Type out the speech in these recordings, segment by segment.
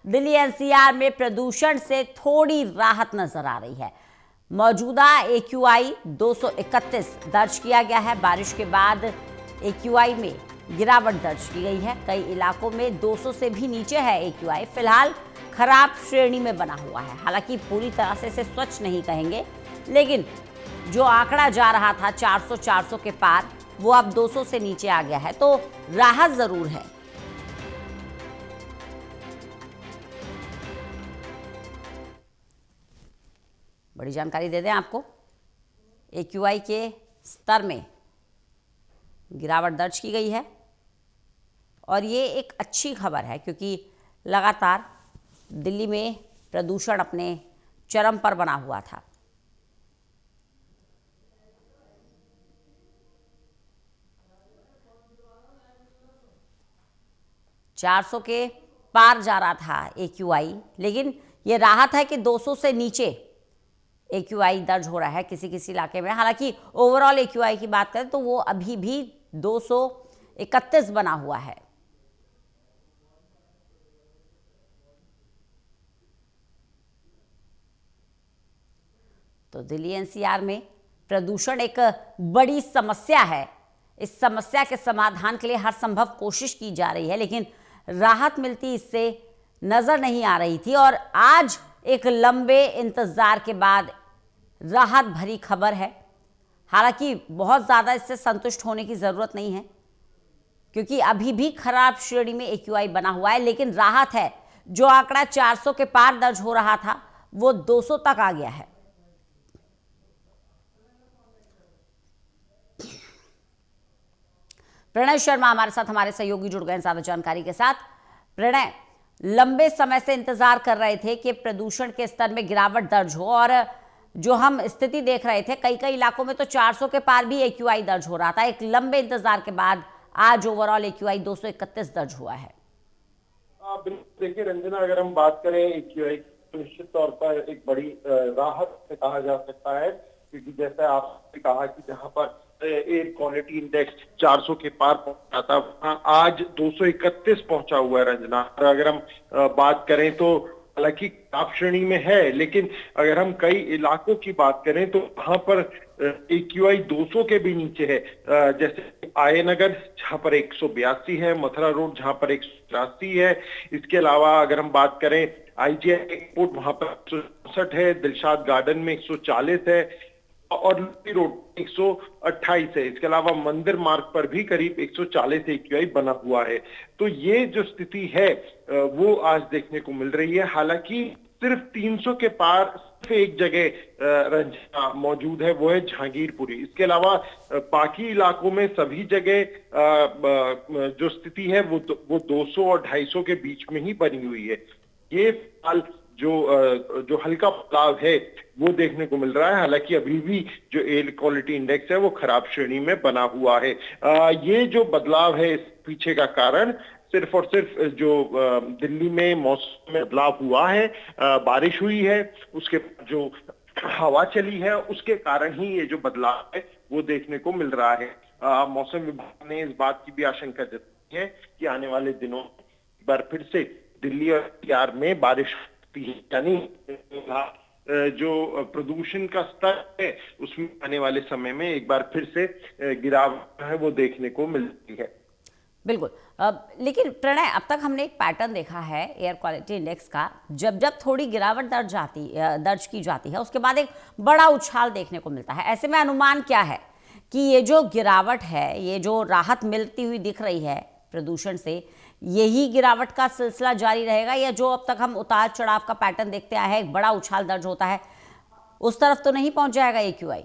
Delhi NCR में प्रदूषण से थोड़ी राहत नजर आ रही है। मौजूदा AQI 231 दर्ज किया गया है। बारिश के बाद AQI में गिरावट दर्ज की गई है। कई इलाकों में 200 से भी नीचे है AQI। फिलहाल खराब श्रेणी में बना हुआ है। हालांकि पूरी तरह से इसे स्वच्छ नहीं कहेंगे, लेकिन जो आंकड़ा जा रहा था 400 के पार, वो अब 200 से नीचे आ गया है, तो राहत जरूर है। बड़ी जानकारी दे दें आपको, AQI के स्तर में गिरावट दर्ज की गई है और ये एक अच्छी खबर है, क्योंकि लगातार दिल्ली में प्रदूषण अपने चरम पर बना हुआ था। ₹400 के पार जा रहा था AQI, लेकिन ये राहत है कि 200 से नीचे AQI दर्ज हो रहा है किसी किसी इलाके में। हालांकि ओवरऑल AQI की बात करें तो वो अभी भी 231 बना हुआ है। तो दिल्ली एनसीआर में प्रदूषण एक बड़ी समस्या है। इस समस्या के समाधान के लिए हर संभव कोशिश की जा रही है, लेकिन राहत मिलती इससे नजर नहीं आ रही थी। और आज एक लंबे इंतजार के बाद राहत भरी खबर है। हालांकि बहुत ज्यादा इससे संतुष्ट होने की जरूरत नहीं है, क्योंकि अभी भी खराब श्रेणी में AQI बना हुआ है, लेकिन राहत है। जो आंकड़ा 400 के पार दर्ज हो रहा था, वो 200 तक आ गया है। प्रणय शर्मा हमारे साथ, हमारे सहयोगी जुड़ गए ज्यादा जानकारी के साथ। प्रणय, लंबे समय से इंतजार कर रहे थे कि प्रदूषण के स्तर में गिरावट दर्ज हो, और जो हम स्थिति देख रहे थे, कई कई इलाकों में तो 400 के पार भी AQI दर्ज हो रहा था। एक लंबे इंतजार के बाद आज ओवरऑल AQI 231 दर्ज हुआ है। देखिए रंजना, अगर हम बात करें AQI तो निश्चित तौर पर एक बड़ी राहत से कहा जा सकता है, क्योंकि जैसा आपने कहा कि जहां पर एयर क्वालिटी इंडेक्स 400 के पार पहुंचा था, वहां आज 231 पहुंचा हुआ है रंजना। और अगर हम बात करें तो हालांकि खराब श्रेणी में है, लेकिन अगर हम कई इलाकों की बात करें तो वहां पर AQI 200 के भी नीचे है। जैसे आय नगर जहां पर 182 है, मथुरा रोड जहां पर 183 है। इसके अलावा अगर हम बात करें IGI एयरपोर्ट, वहां पर 164 है, दिलशाद गार्डन में 140 है और लुटी रोड 128 है। इसके अलावा मंदिर मार्ग पर भी करीब 140 AQI बना हुआ है। तो ये जो स्थिति है वो आज देखने को मिल रही है। हालांकि सिर्फ 300 के पार सिर्फ एक जगह रंजना मौजूद है, वो है जहांगीरपुरी। इसके अलावा बाकी इलाकों में सभी जगह जो स्थिति है वो 200 और 250 के बीच में ही बनी हुई है। ये फिलहाल जो हल्का बदलाव है वो देखने को मिल रहा है। हालांकि अभी भी जो एयर क्वालिटी इंडेक्स है वो खराब श्रेणी में बना हुआ है। ये जो बदलाव है, इस पीछे का कारण सिर्फ और सिर्फ जो दिल्ली में मौसम में बदलाव हुआ है, बारिश हुई है, उसके जो हवा चली है, उसके कारण ही ये जो बदलाव है वो देखने को मिल रहा है। मौसम विभाग ने इस बात की भी आशंका जताई है कि आने वाले दिनों एक बार फिर से दिल्ली और NCR में बारिश, यानी जो प्रदूषण का स्तर है उसमें आने वाले समय में एक बार फिर से गिरावट है वो देखने को मिलती है। बिल्कुल। लेकिन प्रणय, अब तक हमने एक पैटर्न देखा है एयर क्वालिटी इंडेक्स का, जब जब थोड़ी गिरावट दर्ज की जाती है, उसके बाद एक बड़ा उछाल देखने को मिलता है। ऐसे में अनुमान क्या है कि ये जो गिरावट है, ये जो राहत मिलती हुई दिख रही है प्रदूषण से, यही गिरावट का सिलसिला जारी रहेगा, या जो अब तक हम उतार चढ़ाव का पैटर्न देखते आए हैं, एक बड़ा उछाल दर्ज होता है, उस तरफ तो नहीं पहुंच जाएगा AQI?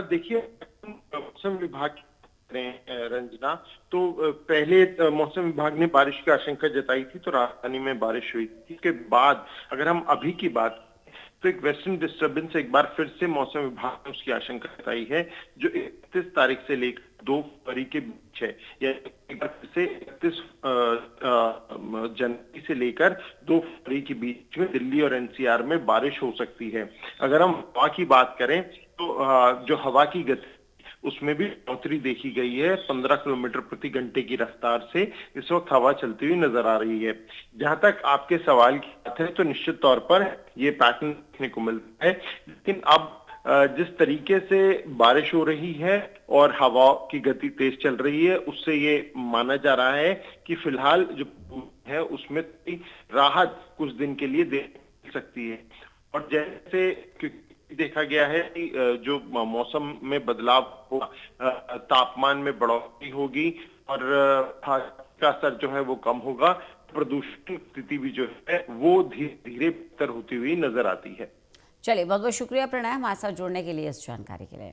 देखिए, मौसम विभाग रंजना, तो पहले मौसम विभाग ने बारिश की आशंका जताई थी, तो राजधानी में बारिश हुई थी। इसके बाद अगर हम अभी की बात तो एक वेस्टर्न डिस्टर्बेंस एक बार फिर से मौसम विभाग ने उसकी आशंका जताई है, जो 31 तारीख से लेकर 2 फरवरी के बीच है। या एक बार फिर से 31 जनवरी से लेकर 2 फरवरी के बीच में दिल्ली और NCR में बारिश हो सकती है। अगर हम हवा की बात करें तो जो हवा की गति उसमें भी बढ़ोतरी देखी गई है। 15 किलोमीटर प्रति घंटे की रफ्तार से इस वक्त हवा चलती हुई नजर आ रही है। जहां तक आपके सवाल की बात है तो निश्चित तौर पर ये पैटर्न देखने को मिलता है, लेकिन अब जिस तरीके से बारिश हो रही है और हवा की गति तेज चल रही है, उससे ये माना जा रहा है कि फिलहाल जो है उसमें राहत कुछ दिन के लिए दे सकती है। और जैसे देखा गया है कि जो मौसम में बदलाव होगा, तापमान में बढ़ोतरी होगी और का असर जो है वो कम होगा, प्रदूषण स्थिति भी जो है वो धीरे धीरे बेहतर होती हुई नजर आती है। चलिए, बहुत बहुत शुक्रिया प्रणय हमारे साथ जुड़ने के लिए, इस जानकारी के लिए।